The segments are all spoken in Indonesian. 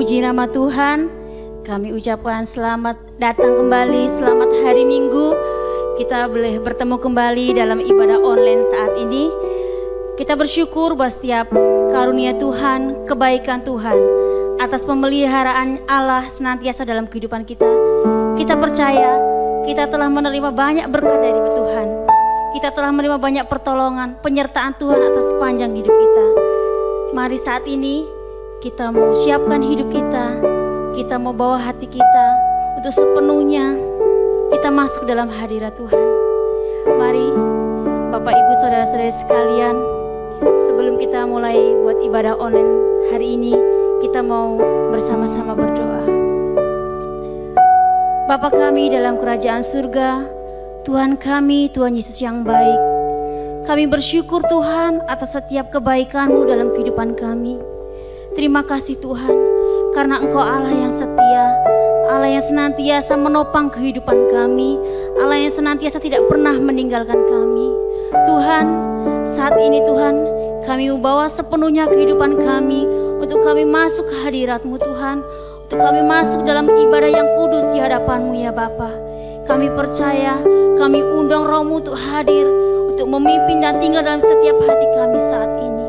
Puji nama Tuhan, kami ucapkan selamat datang kembali, selamat hari Minggu. Kita boleh bertemu kembali dalam ibadah online saat ini. Kita bersyukur bahwa setiap karunia Tuhan, kebaikan Tuhan, atas pemeliharaan Allah senantiasa dalam kehidupan kita. Kita percaya kita telah menerima banyak berkat dari Tuhan. Kita telah menerima banyak pertolongan, penyertaan Tuhan atas sepanjang hidup kita. Mari saat ini kita mau siapkan hidup kita mau bawa hati kita untuk sepenuhnya kita masuk dalam hadirat Tuhan. Mari Bapak Ibu Saudara-saudari sekalian, sebelum kita mulai buat ibadah online hari ini, kita mau bersama-sama berdoa. Bapa kami dalam kerajaan surga, Tuhan kami, Tuhan Yesus yang baik, kami bersyukur Tuhan atas setiap kebaikan-Mu dalam kehidupan kami. Terima kasih Tuhan, karena Engkau Allah yang setia, Allah yang senantiasa menopang kehidupan kami, Allah yang senantiasa tidak pernah meninggalkan kami. Tuhan, saat ini Tuhan, kami membawa sepenuhnya kehidupan kami untuk kami masuk ke hadirat-Mu Tuhan, untuk kami masuk dalam ibadah yang kudus di hadapan-Mu ya Bapa. Kami percaya, kami undang Roh-Mu untuk hadir, untuk memimpin dan tinggal dalam setiap hati kami saat ini.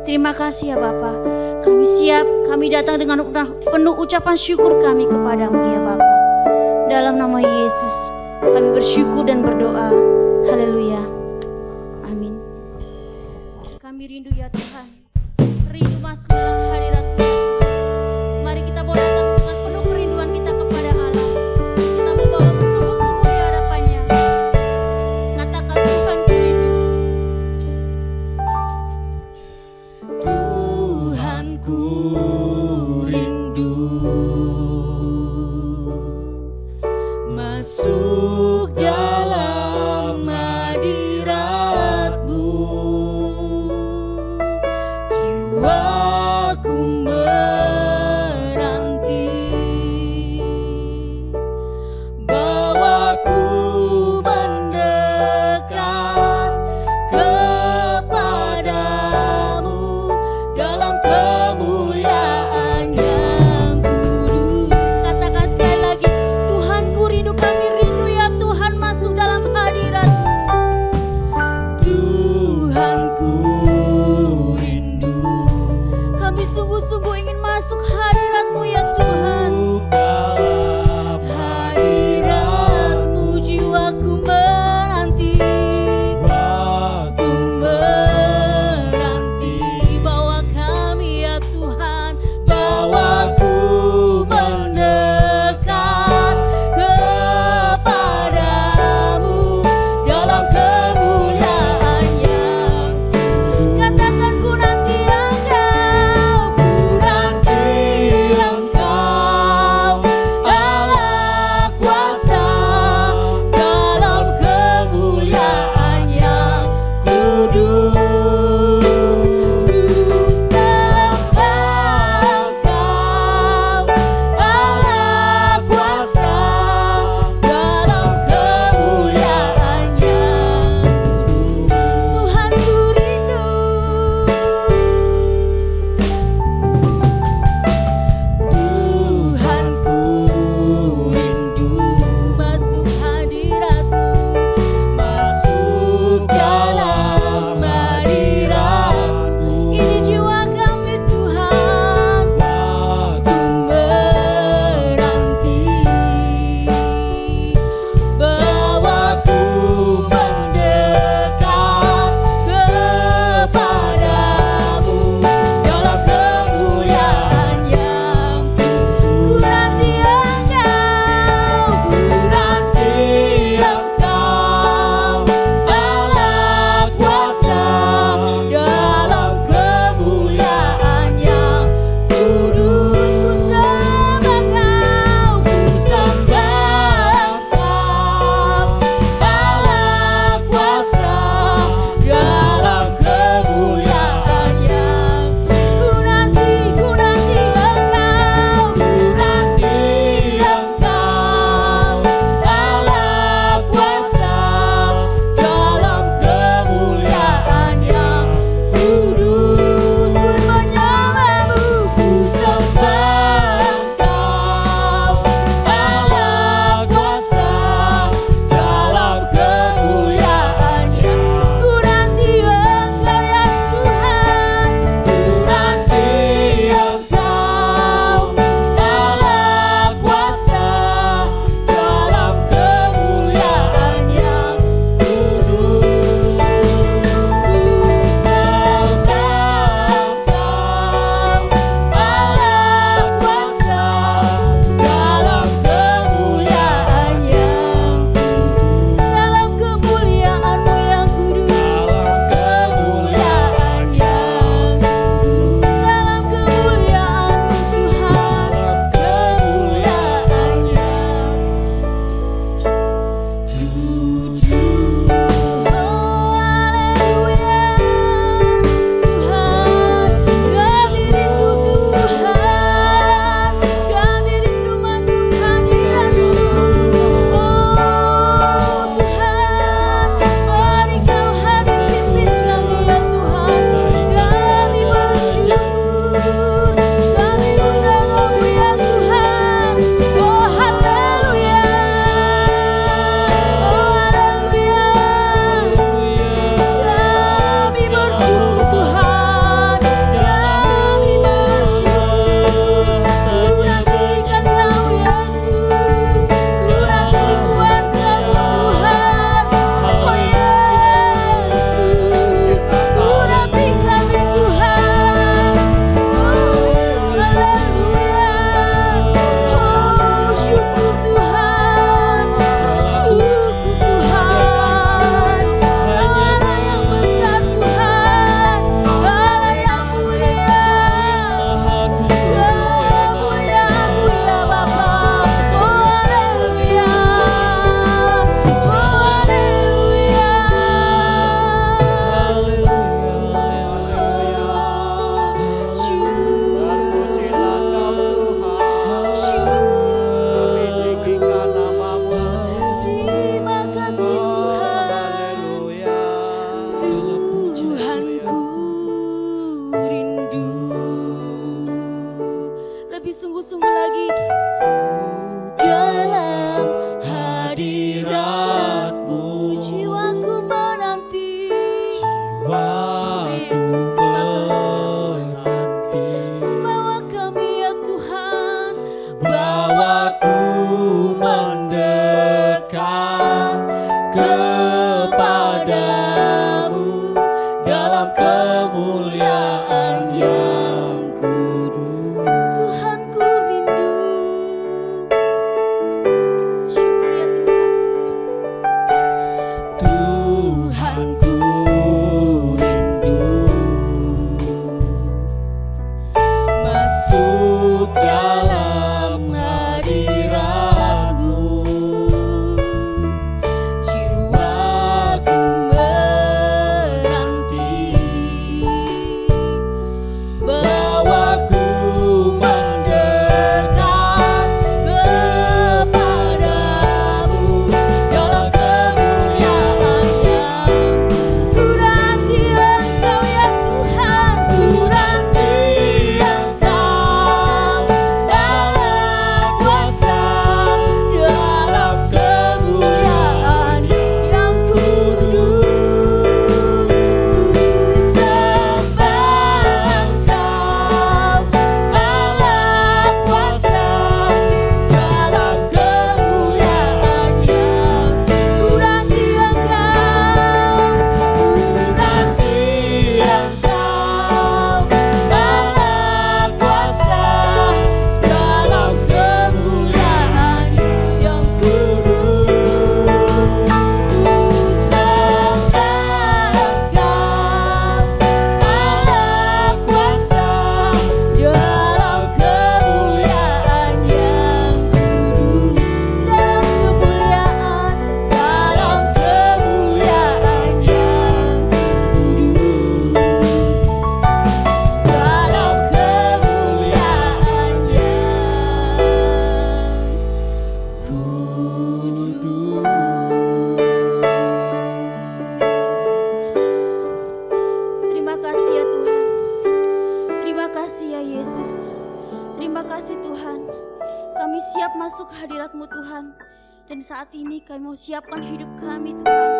Terima kasih ya Bapa. Kami siap, kami datang dengan penuh ucapan syukur kami kepadamu ya Bapa. Dalam nama Yesus kami bersyukur dan berdoa. Haleluya. Amin. Kami rindu ya Tuhan, rindu masuk dalam hadirat Tuhan. Mari kita mau datang dengan penuh kerinduan kita kepada Allah. Kita mau bawa bersungguh-sungguh di hadapannya. Katakan Tuhan ku rindu. Ku rindu masuk dalam hadirat-Mu, jiwaku kemuliaan yang kudus. Tuhan ku rindu. Syukur ya Tuhan. Tuhan ku rindu masuk dalam hadirat-Mu. Jiwaku menanti bahwa ku mendekat kepadamu dalam kemuliaan yang ku nanti Engkau ya Tuhan, ku nanti Engkau dalam kuasa, dalam kemuliaan yang kudus. Ku sembah Engkau dalam kuasa, dalam kemuliaan yang ku nanti Engkau, ku nanti Engkau dalam kuasa, dalam kemuliaan yang kudus. Ku sembah Engkau dalam kuasa, dalam kemuliaan yang kudus, dalam kemuliaan, dalam kemuliaan yang kudus, dalam kemuliaan Terima kasih ya Tuhan. Terima kasih ya Yesus. Terima kasih Tuhan. Kami siap masuk hadirat-Mu Tuhan. Dan saat ini kami mau siapkan hidup kami Tuhan.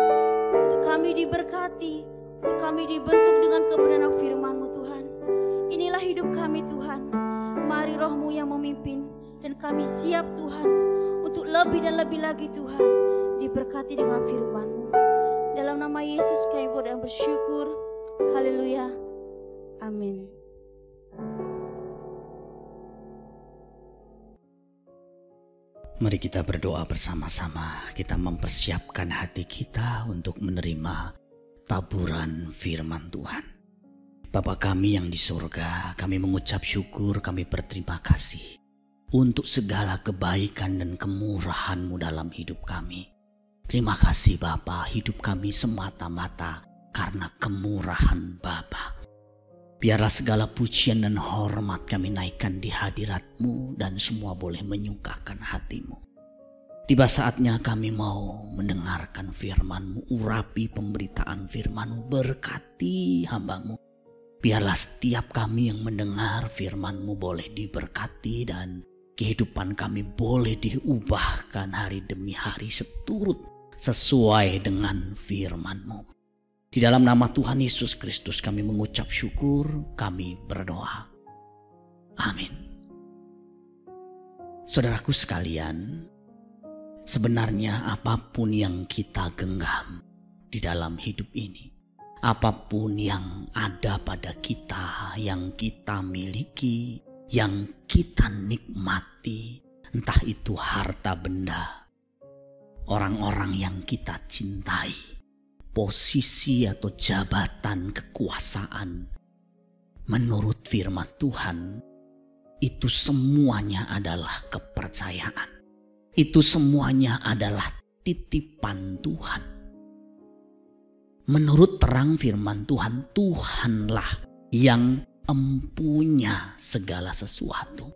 Untuk kami diberkati. Untuk kami dibentuk dengan kebenaran firman-Mu Tuhan. Inilah hidup kami Tuhan. Mari Roh-Mu yang memimpin. Dan kami siap Tuhan. Untuk lebih dan lebih lagi Tuhan. Diberkati dengan firman-Mu. Dalam nama Yesus kami berdoa dan bersyukur. Haleluya. Amin. Mari kita berdoa bersama-sama. Kita mempersiapkan hati kita untuk menerima taburan firman Tuhan. Bapa kami yang di surga, kami mengucap syukur, kami berterima kasih untuk segala kebaikan dan kemurahan-Mu dalam hidup kami. Terima kasih Bapa, hidup kami semata-mata karena kemurahan Bapa. Biarlah segala pujian dan hormat kami naikkan di hadirat-Mu dan semua boleh menyukakan hati-Mu. Tiba saatnya kami mau mendengarkan firman-Mu, urapi pemberitaan firman-Mu, berkati hamba-Mu. Biarlah setiap kami yang mendengar firman-Mu boleh diberkati dan kehidupan kami boleh diubahkan hari demi hari sesuai dengan firman-Mu. Di dalam nama Tuhan Yesus Kristus kami mengucap syukur, kami berdoa. Amin. Saudaraku sekalian, sebenarnya apapun yang kita genggam di dalam hidup ini, apapun yang ada pada kita, yang kita miliki, yang kita nikmati, entah itu harta benda, orang-orang yang kita cintai, posisi atau jabatan kekuasaan, menurut firman Tuhan, itu semuanya adalah kepercayaan. Itu semuanya adalah titipan Tuhan. Menurut terang firman Tuhan, Tuhanlah yang empunya segala sesuatu.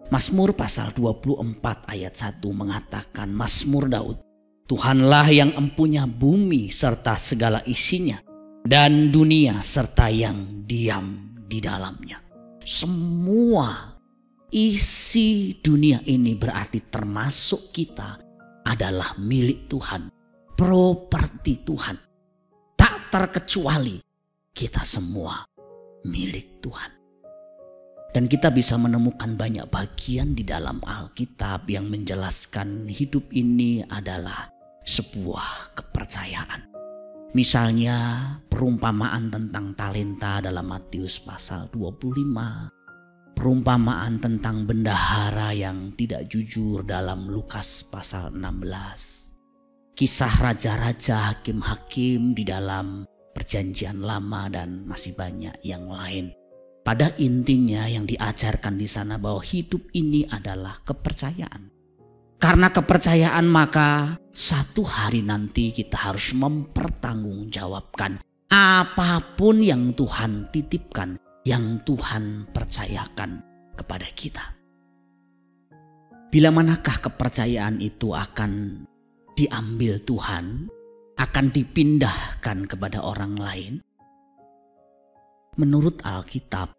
Mazmur pasal 24 ayat 1 mengatakan, Mazmur Daud, Tuhanlah yang empunya bumi serta segala isinya, dan dunia serta yang diam di dalamnya. Semua isi dunia ini berarti termasuk kita adalah milik Tuhan, properti Tuhan. Tak terkecuali kita semua milik Tuhan. Dan kita bisa menemukan banyak bagian di dalam Alkitab yang menjelaskan hidup ini adalah sebuah kepercayaan. Misalnya perumpamaan tentang talenta dalam Matius pasal 25. Perumpamaan tentang bendahara yang tidak jujur dalam Lukas pasal 16. Kisah raja-raja, hakim-hakim di dalam Perjanjian Lama dan masih banyak yang lain. Pada intinya yang diajarkan di sana bahwa hidup ini adalah kepercayaan. Karena kepercayaan maka satu hari nanti kita harus mempertanggungjawabkan apapun yang Tuhan titipkan, yang Tuhan percayakan kepada kita. Bila manakah kepercayaan itu akan diambil Tuhan, akan dipindahkan kepada orang lain? Menurut Alkitab,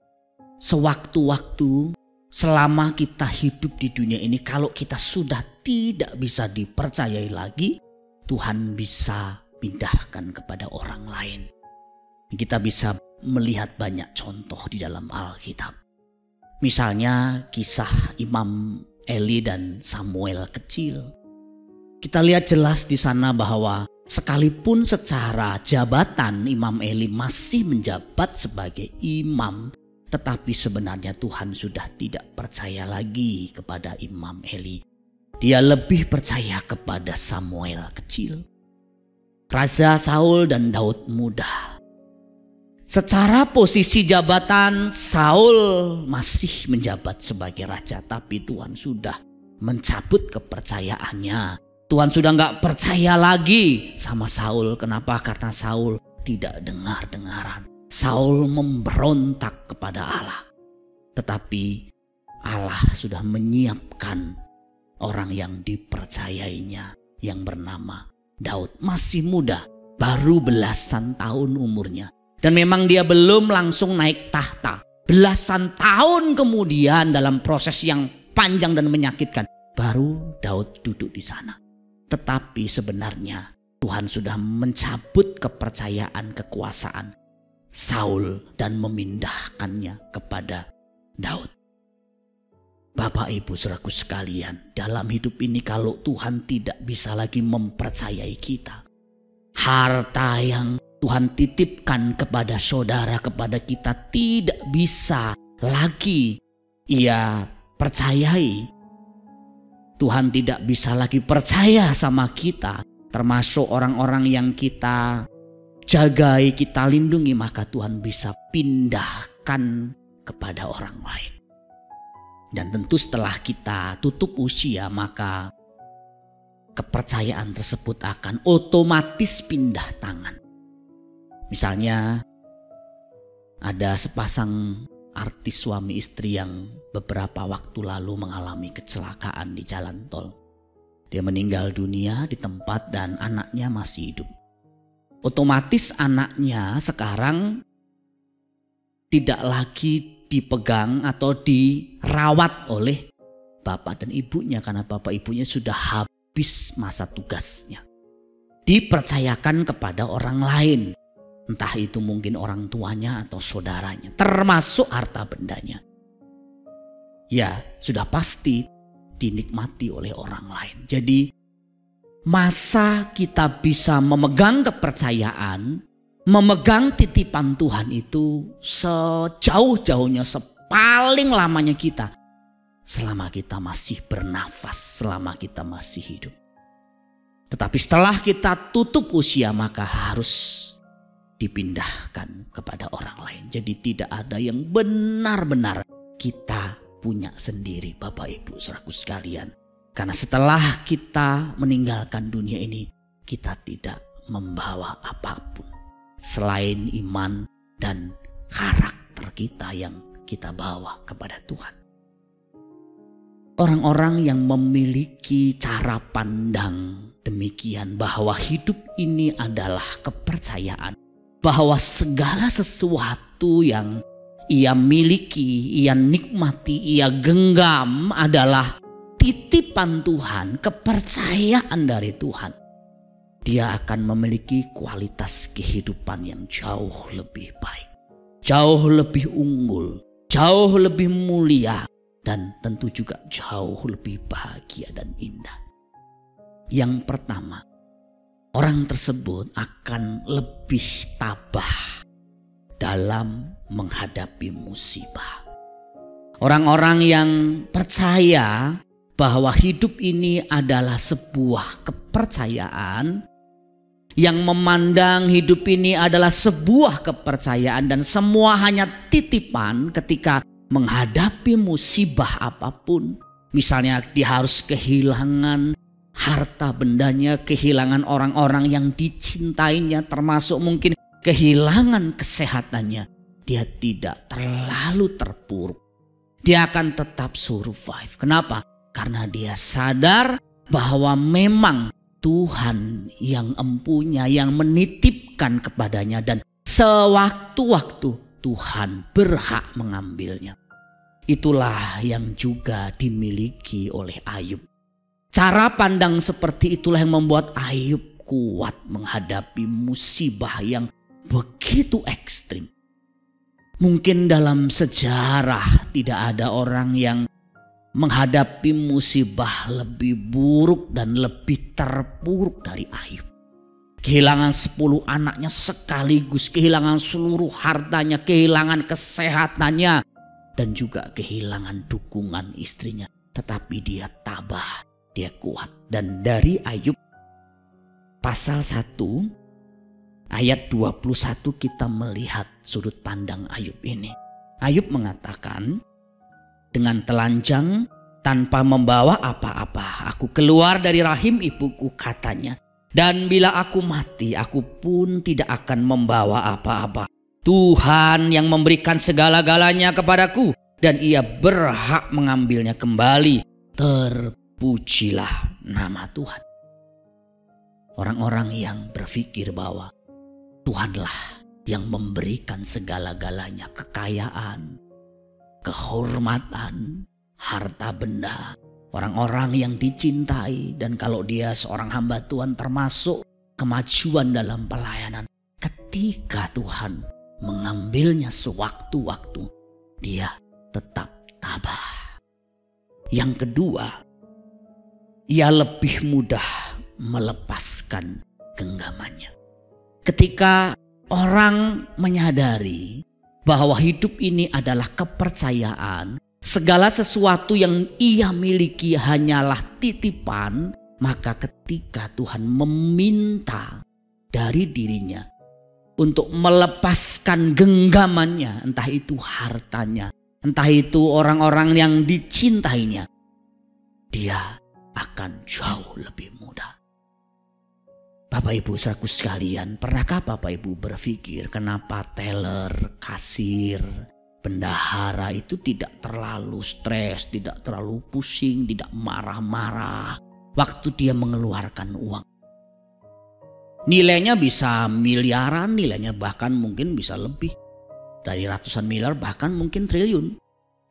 sewaktu-waktu selama kita hidup di dunia ini, kalau kita sudah tidak bisa dipercayai lagi, Tuhan bisa pindahkan kepada orang lain. Kita bisa melihat banyak contoh di dalam Alkitab. Misalnya kisah Imam Eli dan Samuel kecil. Kita lihat jelas di sana bahwa sekalipun secara jabatan Imam Eli masih menjabat sebagai imam, tetapi sebenarnya Tuhan sudah tidak percaya lagi kepada Imam Eli. Dia lebih percaya kepada Samuel kecil. Raja Saul dan Daud muda. Secara posisi jabatan Saul masih menjabat sebagai raja, tapi Tuhan sudah mencabut kepercayaannya. Tuhan sudah gak percaya lagi sama Saul. Kenapa? Karena Saul tidak dengar-dengaran. Saul memberontak kepada Allah. Tetapi Allah sudah menyiapkan orang yang dipercayainya yang bernama Daud. Masih muda, baru belasan tahun umurnya. Dan memang dia belum langsung naik tahta. Belasan tahun kemudian dalam proses yang panjang dan menyakitkan, baru Daud duduk di sana. Tetapi sebenarnya Tuhan sudah mencabut kepercayaan kekuasaan Saul dan memindahkannya kepada Daud. Bapak Ibu saudaraku sekalian, dalam hidup ini kalau Tuhan tidak bisa lagi mempercayai kita, harta yang Tuhan titipkan kepada saudara, kepada kita tidak bisa lagi Ia percayai. Tuhan tidak bisa lagi percaya sama kita, termasuk orang-orang yang kita jagai, kita lindungi, maka Tuhan bisa pindahkan kepada orang lain. Dan tentu setelah kita tutup usia, maka kepercayaan tersebut akan otomatis pindah tangan. Misalnya ada sepasang artis suami istri yang beberapa waktu lalu mengalami kecelakaan di jalan tol. Dia meninggal dunia di tempat dan anaknya masih hidup. Otomatis anaknya sekarang tidak lagi dipegang atau dirawat oleh bapak dan ibunya, karena bapak ibunya sudah habis masa tugasnya. Dipercayakan kepada orang lain. Entah itu mungkin orang tuanya atau saudaranya, termasuk harta bendanya. Ya, sudah pasti dinikmati oleh orang lain. Jadi masa kita bisa memegang kepercayaan, memegang titipan Tuhan itu sejauh-jauhnya, sepaling lamanya kita, selama kita masih bernafas, selama kita masih hidup. Tetapi setelah kita tutup usia, maka harus dipindahkan kepada orang lain. Jadi tidak ada yang benar-benar kita punya sendiri, Bapak Ibu saudaraku sekalian. Karena setelah kita meninggalkan dunia ini, kita tidak membawa apapun selain iman dan karakter kita yang kita bawa kepada Tuhan. Orang-orang yang memiliki cara pandang demikian bahwa hidup ini adalah kepercayaan, bahwa segala sesuatu yang ia miliki, ia nikmati, ia genggam adalah titipan Tuhan, kepercayaan dari Tuhan. Dia akan memiliki kualitas kehidupan yang jauh lebih baik, jauh lebih unggul, jauh lebih mulia, dan tentu juga jauh lebih bahagia dan indah. Yang pertama, orang tersebut akan lebih tabah dalam menghadapi musibah. Orang-orang yang percaya bahwa hidup ini adalah sebuah kepercayaan, yang memandang hidup ini adalah sebuah kepercayaan dan semua hanya titipan ketika menghadapi musibah apapun. Misalnya dia harus kehilangan harta bendanya, kehilangan orang-orang yang dicintainya, termasuk mungkin kehilangan kesehatannya. Dia tidak terlalu terpuruk. Dia akan tetap survive. Kenapa? Karena dia sadar bahwa memang Tuhan yang empunya, yang menitipkan kepadanya, dan sewaktu-waktu Tuhan berhak mengambilnya. Itulah yang juga dimiliki oleh Ayub. Cara pandang seperti itulah yang membuat Ayub kuat menghadapi musibah yang begitu ekstrim. Mungkin dalam sejarah tidak ada orang yang menghadapi musibah lebih buruk dan lebih terpuruk dari Ayub. Kehilangan 10 anaknya sekaligus, kehilangan seluruh hartanya, kehilangan kesehatannya, dan juga kehilangan dukungan istrinya. Tetapi dia tabah, dia kuat. Dan dari Ayub pasal 1 ayat 21 kita melihat sudut pandang Ayub ini. Ayub mengatakan, dengan telanjang tanpa membawa apa-apa, aku keluar dari rahim ibuku, katanya. Dan bila aku mati, aku pun tidak akan membawa apa-apa. Tuhan yang memberikan segala-galanya kepadaku, dan ia berhak mengambilnya kembali. Terpujilah nama Tuhan. Orang-orang yang berpikir bahwa Tuhanlah yang memberikan segala-galanya, kekayaan, kehormatan, harta benda, orang-orang yang dicintai, dan kalau dia seorang hamba Tuhan termasuk kemajuan dalam pelayanan. Ketika Tuhan mengambilnya sewaktu-waktu, dia tetap tabah. Yang kedua, ia lebih mudah melepaskan genggamannya. Ketika orang menyadari bahwa hidup ini adalah kepercayaan, segala sesuatu yang ia miliki hanyalah titipan, maka ketika Tuhan meminta dari dirinya untuk melepaskan genggamannya, entah itu hartanya, entah itu orang-orang yang dicintainya, dia akan jauh lebih mudah. Bapak Ibu saudaraku sekalian, pernahkah Bapak Ibu berpikir kenapa teller, kasir, bendahara itu tidak terlalu stres, tidak terlalu pusing, tidak marah-marah waktu dia mengeluarkan uang? Nilainya bisa miliaran, nilainya bahkan mungkin bisa lebih dari ratusan miliar, bahkan mungkin triliun,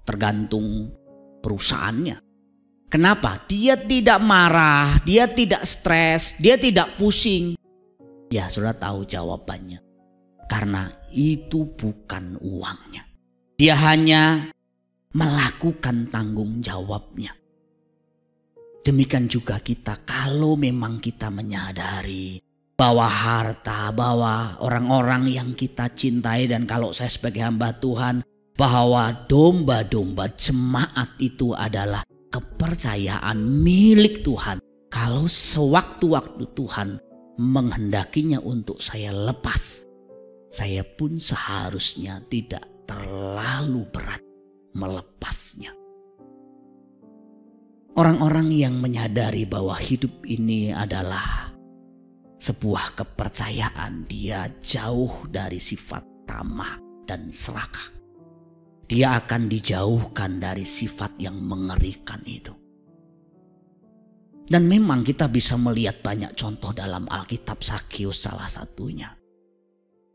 tergantung perusahaannya. Kenapa? Dia tidak marah, dia tidak stres, dia tidak pusing. Ya, sudah tahu jawabannya. Karena itu bukan uangnya. Dia hanya melakukan tanggung jawabnya. Demikian juga kita, kalau memang kita menyadari bahwa harta, bahwa orang-orang yang kita cintai, dan kalau saya sebagai hamba Tuhan, bahwa domba-domba jemaat itu adalah kepercayaan milik Tuhan. Kalau sewaktu-waktu Tuhan menghendakinya untuk saya lepas, saya pun seharusnya tidak terlalu berat melepasnya. Orang-orang yang menyadari bahwa hidup ini adalah sebuah kepercayaan, dia jauh dari sifat tamah dan serakah. Dia akan dijauhkan dari sifat yang mengerikan itu. Dan memang kita bisa melihat banyak contoh dalam Alkitab. Zakheus salah satunya.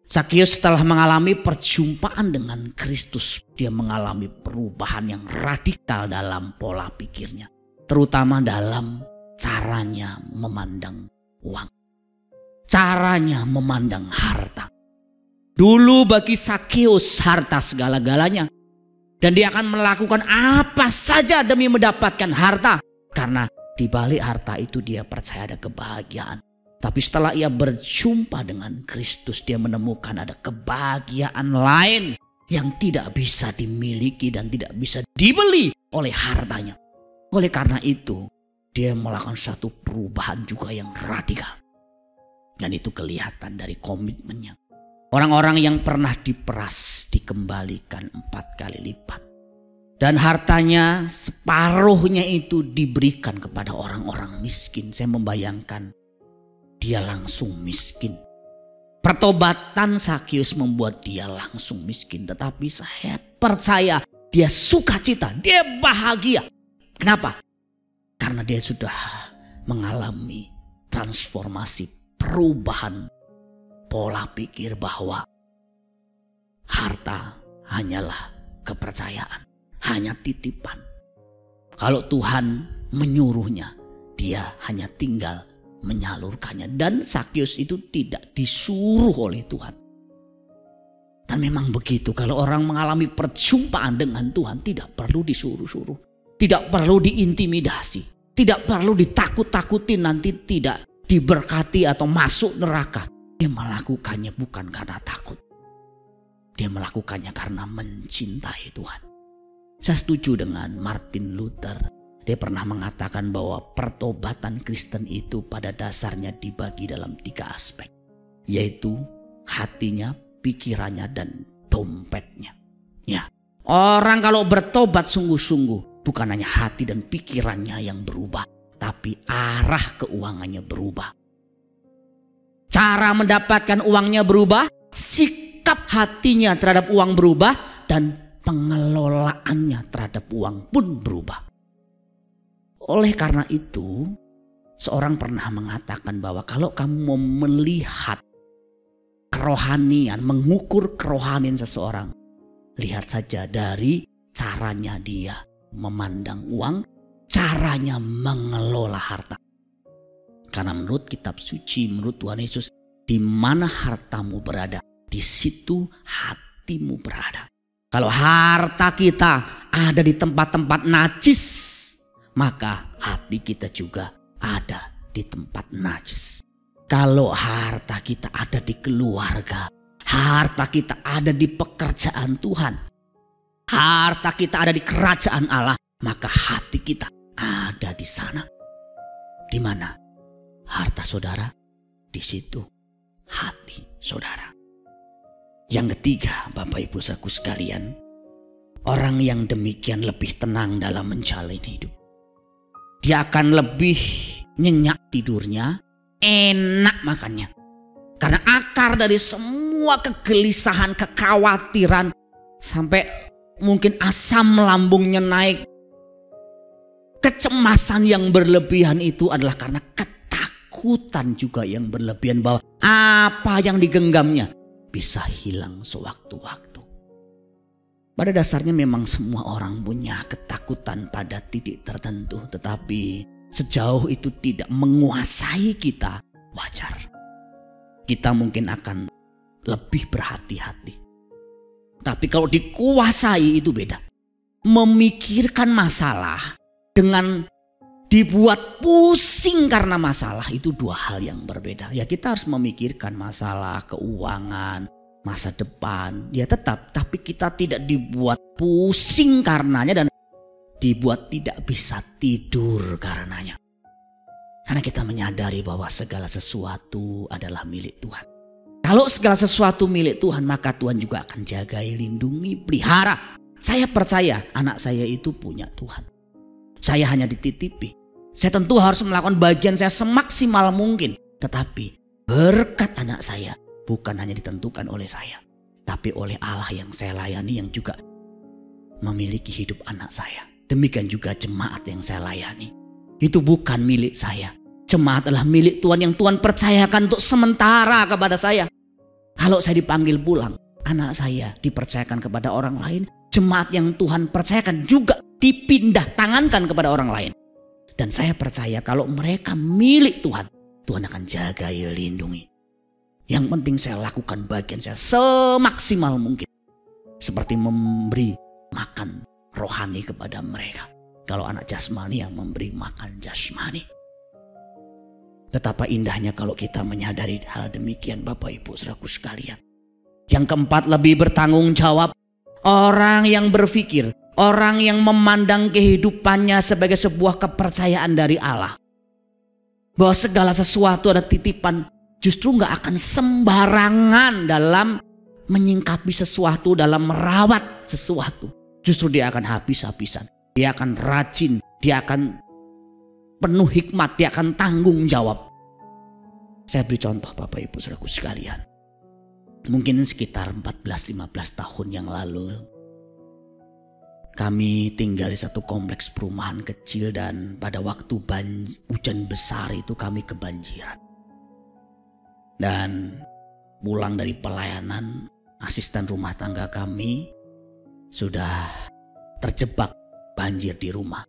Zakheus setelah mengalami perjumpaan dengan Kristus, dia mengalami perubahan yang radikal dalam pola pikirnya, terutama dalam caranya memandang uang, caranya memandang harta. Dulu bagi Zakheus harta segala-galanya, dan dia akan melakukan apa saja demi mendapatkan harta, karena di balik harta itu dia percaya ada kebahagiaan. Tapi setelah ia berjumpa dengan Kristus, dia menemukan ada kebahagiaan lain yang tidak bisa dimiliki dan tidak bisa dibeli oleh hartanya. Oleh karena itu, dia melakukan satu perubahan juga yang radikal. Dan itu kelihatan dari komitmennya. Orang-orang yang pernah diperas dikembalikan 4 kali lipat. Dan hartanya separuhnya itu diberikan kepada orang-orang miskin. Saya membayangkan dia langsung miskin. Pertobatan Sakeus membuat dia langsung miskin. Tetapi saya percaya dia sukacita, dia bahagia. Kenapa? Karena dia sudah mengalami transformasi, perubahan pola pikir bahwa harta hanyalah kepercayaan, hanya titipan. Kalau Tuhan menyuruhnya, dia hanya tinggal menyalurkannya. Dan Sakeus itu tidak disuruh oleh Tuhan. Dan memang begitu, kalau orang mengalami perjumpaan dengan Tuhan tidak perlu disuruh-suruh, tidak perlu diintimidasi, tidak perlu ditakut-takuti nanti tidak diberkati atau masuk neraka. Dia melakukannya bukan karena takut, dia melakukannya karena mencintai Tuhan. Saya setuju dengan Martin Luther. Dia pernah mengatakan bahwa pertobatan Kristen itu pada dasarnya dibagi dalam 3 aspek. Yaitu hatinya, pikirannya, dan dompetnya. Ya, orang kalau bertobat sungguh-sungguh, bukan hanya hati dan pikirannya yang berubah, tapi arah keuangannya berubah. Cara mendapatkan uangnya berubah, sikap hatinya terhadap uang berubah, dan pengelolaannya terhadap uang pun berubah. Oleh karena itu, seorang pernah mengatakan bahwa kalau kamu mau melihat kerohanian, mengukur kerohanian seseorang, lihat saja dari caranya dia memandang uang, caranya mengelola harta. Karena menurut kitab suci, menurut Tuhan Yesus, di mana hartamu berada, di situ hatimu berada. Kalau harta kita ada di tempat-tempat najis, maka hati kita juga ada di tempat najis. Kalau harta kita ada di keluarga, harta kita ada di pekerjaan Tuhan, harta kita ada di kerajaan Allah, maka hati kita ada di sana. Di mana harta saudara, di situ hati saudara. Yang ketiga, Bapak Ibu saudaraku sekalian, orang yang demikian lebih tenang dalam menjalani hidup. Dia akan lebih nyenyak tidurnya, enak makannya. Karena akar dari semua kegelisahan, kekhawatiran, sampai mungkin asam lambungnya naik, kecemasan yang berlebihan itu adalah karena ketakutan juga yang berlebihan bahwa apa yang digenggamnya bisa hilang sewaktu-waktu. Pada dasarnya memang semua orang punya ketakutan pada titik tertentu. Tetapi sejauh itu tidak menguasai kita, wajar. Kita mungkin akan lebih berhati-hati. Tapi kalau dikuasai itu beda. Memikirkan masalah dengan dibuat pusing karena masalah itu 2 hal yang berbeda. Ya, kita harus memikirkan masalah keuangan, masa depan, ya tetap, tapi kita tidak dibuat pusing karenanya dan dibuat tidak bisa tidur karenanya. Karena kita menyadari bahwa segala sesuatu adalah milik Tuhan. Kalau segala sesuatu milik Tuhan, maka Tuhan juga akan jagai, lindungi, pelihara. Saya percaya anak saya itu punya Tuhan. Saya hanya dititipi. Saya tentu harus melakukan bagian saya semaksimal mungkin. Tetapi berkat anak saya bukan hanya ditentukan oleh saya, tapi oleh Allah yang saya layani, yang juga memiliki hidup anak saya. Demikian juga jemaat yang saya layani. Itu bukan milik saya. Jemaat adalah milik Tuhan yang Tuhan percayakan untuk sementara kepada saya. Kalau saya dipanggil pulang, anak saya dipercayakan kepada orang lain. Jemaat yang Tuhan percayakan juga dipindah tangankan kepada orang lain. Dan saya percaya kalau mereka milik Tuhan, Tuhan akan jagai, lindungi. Yang penting saya lakukan bagian saya semaksimal mungkin. Seperti memberi makan rohani kepada mereka. Kalau anak jasmani yang memberi makan jasmani. Betapa indahnya kalau kita menyadari hal demikian, Bapak Ibu Saudaraku sekalian. Yang keempat, lebih bertanggung jawab. Orang yang berpikir, orang yang memandang kehidupannya sebagai sebuah kepercayaan dari Allah. Bahwa segala sesuatu ada titipan, justru gak akan sembarangan dalam menyingkapi sesuatu, dalam merawat sesuatu. Justru dia akan habis-habisan, dia akan rajin, dia akan penuh hikmat, dia akan tanggung jawab. Saya beri contoh Bapak Ibu Saudaraku sekalian. Mungkin sekitar 14-15 tahun yang lalu, kami tinggal di satu kompleks perumahan kecil dan pada waktu hujan besar itu kami kebanjiran. Dan pulang dari pelayanan, asisten rumah tangga kami sudah terjebak banjir di rumah.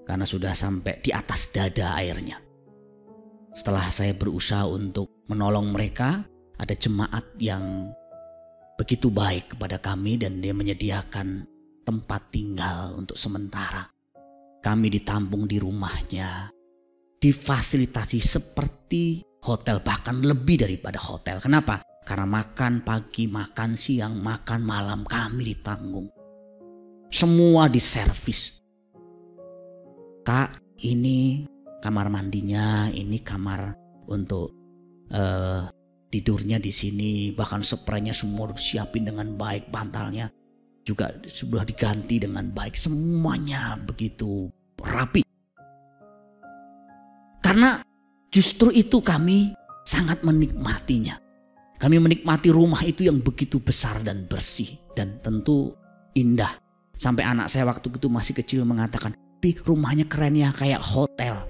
Karena sudah sampai di atas dada airnya. Setelah saya berusaha untuk menolong mereka, ada jemaat yang begitu baik kepada kami dan dia menyediakan tempat tinggal untuk sementara. Kami ditampung di rumahnya, difasilitasi seperti hotel, bahkan lebih daripada hotel. Kenapa? Karena makan pagi, makan siang, makan malam kami ditanggung. Semua diservis. Kak, ini kamar mandinya, ini kamar untuk tidurnya di sini, bahkan spraynya semua disiapin dengan baik, bantalnya juga sudah diganti dengan baik, semuanya begitu rapi. Karena justru itu kami sangat menikmatinya. Kami menikmati rumah itu yang begitu besar dan bersih dan tentu indah. Sampai anak saya waktu itu masih kecil mengatakan, rumahnya keren ya, kayak hotel.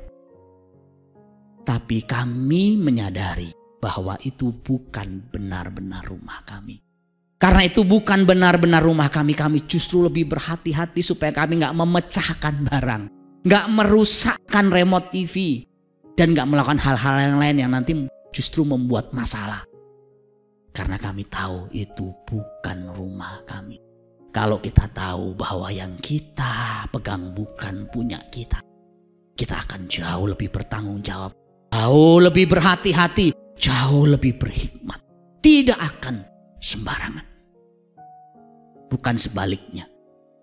Tapi kami menyadari bahwa itu bukan benar-benar rumah kami. Karena itu bukan benar-benar rumah kami, kami justru lebih berhati-hati supaya kami gak memecahkan barang, gak merusakkan remote TV, dan gak melakukan hal-hal yang lain yang nanti justru membuat masalah. Karena kami tahu itu bukan rumah kami. Kalau kita tahu bahwa yang kita pegang bukan punya kita, kita akan jauh lebih bertanggung jawab, jauh lebih berhati-hati, jauh lebih berhikmat. Tidak akan sembarangan. Bukan sebaliknya.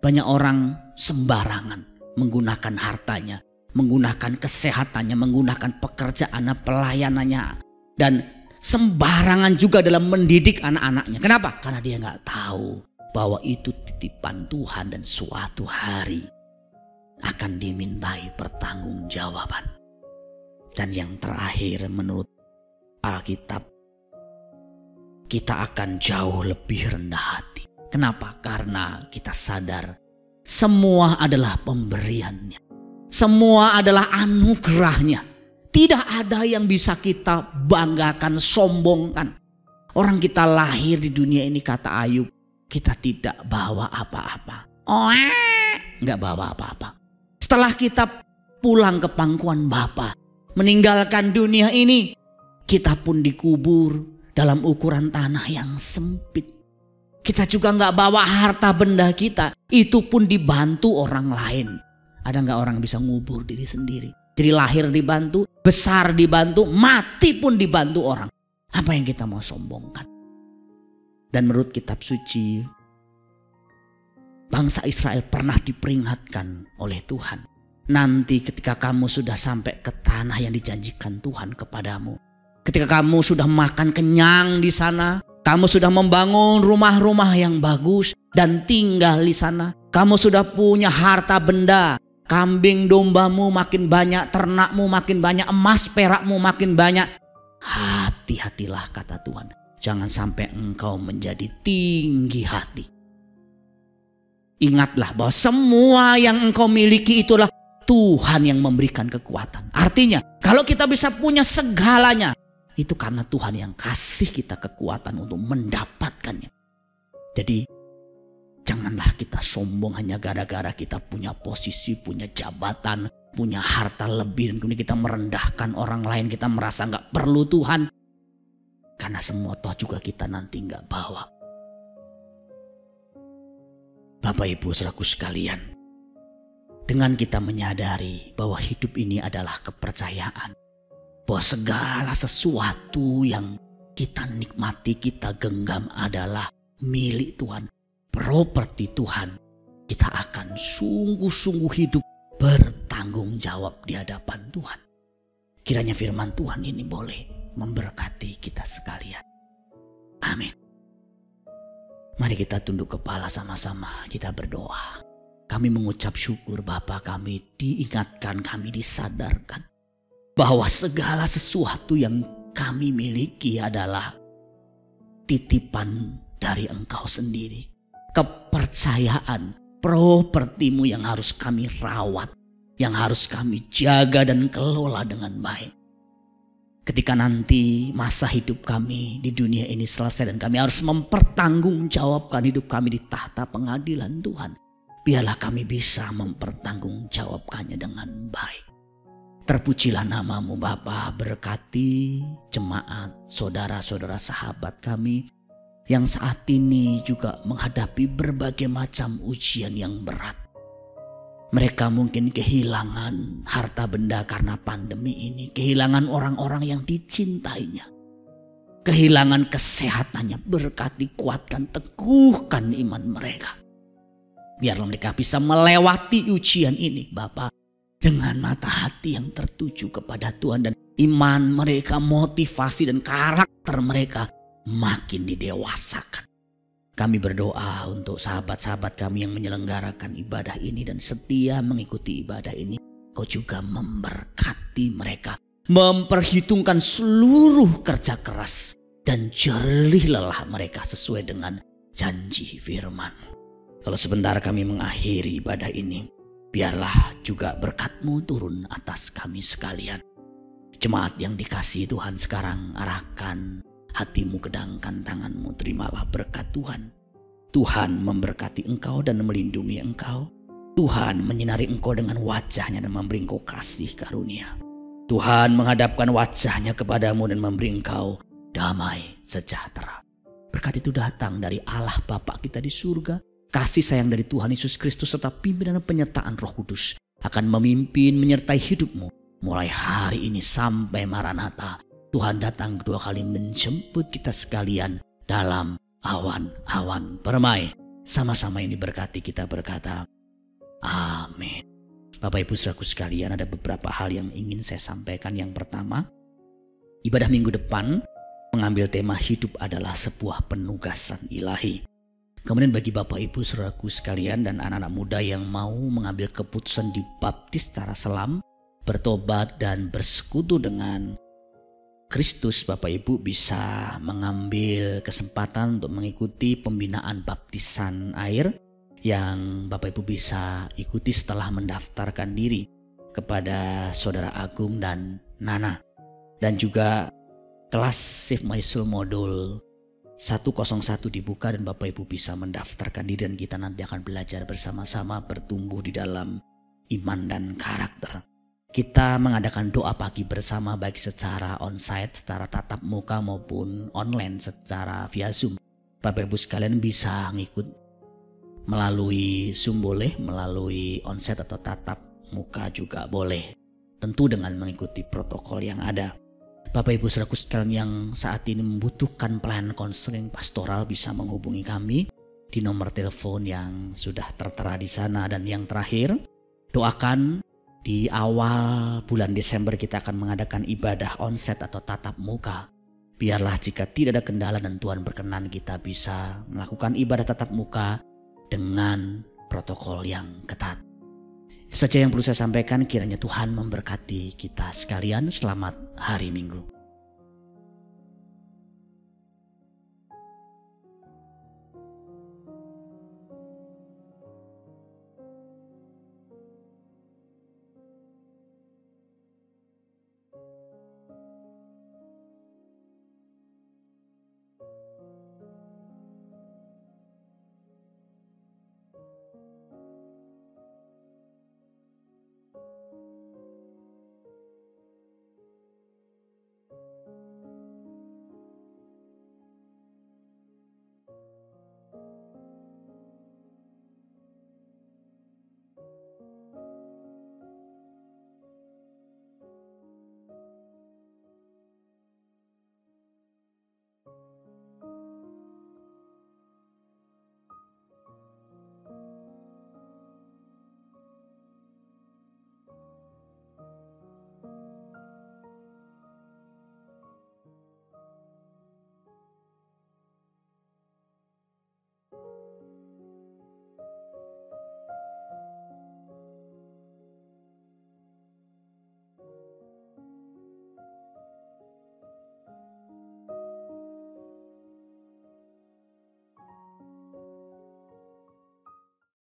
Banyak orang sembarangan menggunakan hartanya, menggunakan kesehatannya, menggunakan pekerjaannya, pelayanannya, dan sembarangan juga dalam mendidik anak-anaknya. Kenapa? Karena dia nggak tahu bahwa itu titipan Tuhan dan suatu hari akan dimintai pertanggungjawaban. Dan yang terakhir, menurut Alkitab, kita akan jauh lebih rendah hati. Kenapa? Karena kita sadar semua adalah pemberiannya, semua adalah anugerahnya. Tidak ada yang bisa kita banggakan, sombongkan. Orang kita lahir di dunia ini, kata Ayub, kita tidak bawa apa-apa. Nggak bawa apa-apa. Setelah kita pulang ke pangkuan Bapa, meninggalkan dunia ini, kita pun dikubur dalam ukuran tanah yang sempit. Kita juga nggak bawa harta benda kita. Itu pun dibantu orang lain. Ada nggak orang bisa ngubur diri sendiri? Jadi lahir dibantu, besar dibantu, mati pun dibantu orang. Apa yang kita mau sombongkan? Dan menurut kitab suci, bangsa Israel pernah diperingatkan oleh Tuhan. Nanti ketika kamu sudah sampai ke tanah yang dijanjikan Tuhan kepadamu, ketika kamu sudah makan kenyang di sana, kamu sudah membangun rumah-rumah yang bagus dan tinggal di sana, kamu sudah punya harta benda, kambing dombamu makin banyak, ternakmu makin banyak, emas perakmu makin banyak. Hati-hatilah, kata Tuhan. Jangan sampai engkau menjadi tinggi hati. Ingatlah bahwa semua yang engkau miliki itulah Tuhan yang memberikan kekuatan. Artinya kalau kita bisa punya segalanya, itu karena Tuhan yang kasih kita kekuatan untuk mendapatkannya. Jadi janganlah kita sombong hanya gara-gara kita punya posisi, punya jabatan, punya harta lebih, dan kemudian kita merendahkan orang lain, kita merasa gak perlu Tuhan. Karena semua toh juga kita nanti gak bawa. Bapak Ibu Saudaraku sekalian, dengan kita menyadari bahwa hidup ini adalah kepercayaan, bahwa segala sesuatu yang kita nikmati, kita genggam adalah milik Tuhan, properti Tuhan. Kita akan sungguh-sungguh hidup bertanggung jawab di hadapan Tuhan. Kiranya firman Tuhan ini boleh memberkati kita sekalian. Amin. Mari kita tunduk kepala sama-sama, kita berdoa. Kami mengucap syukur Bapa, kami diingatkan, kami disadarkan bahwa segala sesuatu yang kami miliki adalah titipan dari Engkau sendiri. Kepercayaan, propertimu yang harus kami rawat, yang harus kami jaga dan kelola dengan baik. Ketika nanti masa hidup kami di dunia ini selesai dan kami harus mempertanggungjawabkan hidup kami di tahta pengadilan Tuhan, biarlah kami bisa mempertanggungjawabkannya dengan baik. Terpujilah namamu Bapa, berkati jemaat, saudara-saudara sahabat kami yang saat ini juga menghadapi berbagai macam ujian yang berat. Mereka mungkin kehilangan harta benda karena pandemi ini, kehilangan orang-orang yang dicintainya, kehilangan kesehatannya. Berkati, kuatkan, teguhkan iman mereka. Biarlah mereka bisa melewati ujian ini Bapa dengan mata hati yang tertuju kepada Tuhan, dan iman mereka, motivasi dan karakter mereka makin didewasakan. Kami berdoa untuk sahabat-sahabat kami yang menyelenggarakan ibadah ini dan setia mengikuti ibadah ini. Kau juga memberkati mereka, memperhitungkan seluruh kerja keras dan jerih lelah mereka sesuai dengan janji firman-Mu. Kalau sebentar kami mengakhiri ibadah ini, biarlah juga berkat-Mu turun atas kami sekalian. Jemaat yang dikasihi Tuhan, sekarang arahkan hatimu, kedangkan tanganmu, terimalah berkat Tuhan. Tuhan memberkati engkau dan melindungi engkau. Tuhan menyinari engkau dengan wajahnya dan memberi engkau kasih karunia. Tuhan menghadapkan wajahnya kepadamu dan memberi engkau damai sejahtera. Berkat itu datang dari Allah Bapa kita di surga. Kasih sayang dari Tuhan Yesus Kristus serta pimpinan dan penyertaan Roh Kudus akan memimpin menyertai hidupmu mulai hari ini sampai Maranatha. Tuhan datang kedua kali menjemput kita sekalian dalam awan-awan permai. Sama-sama ini berkati kita berkata, amin. Bapak Ibu Saudaraku sekalian, ada beberapa hal yang ingin saya sampaikan. Yang pertama, ibadah minggu depan mengambil tema hidup adalah sebuah penugasan ilahi. Kemudian bagi Bapak Ibu Saudaraku sekalian dan anak-anak muda yang mau mengambil keputusan dibaptis secara selam, bertobat dan bersekutu dengan Kristus, Bapak Ibu bisa mengambil kesempatan untuk mengikuti pembinaan baptisan air yang Bapak Ibu bisa ikuti setelah mendaftarkan diri kepada Saudara Agung dan Nana. Dan juga kelas Save My Soul modul 101 dibuka dan Bapak Ibu bisa mendaftarkan diri dan kita nanti akan belajar bersama-sama bertumbuh di dalam iman dan karakter. Kita mengadakan doa pagi bersama baik secara onsite, secara tatap muka maupun online secara via Zoom. Bapak Ibu sekalian bisa ngikut melalui Zoom boleh, melalui onsite atau tatap muka juga boleh. Tentu dengan mengikuti protokol yang ada. Bapak Ibu saudaraku sekalian yang saat ini membutuhkan pelayanan konseling pastoral bisa menghubungi kami di nomor telepon yang sudah tertera di sana. Dan yang terakhir, doakan di awal bulan Desember kita akan mengadakan ibadah onsite atau tatap muka. Biarlah jika tidak ada kendala dan Tuhan berkenan kita bisa melakukan ibadah tatap muka dengan protokol yang ketat. Itu saja yang perlu saya sampaikan, kiranya Tuhan memberkati kita sekalian. Selamat hari Minggu.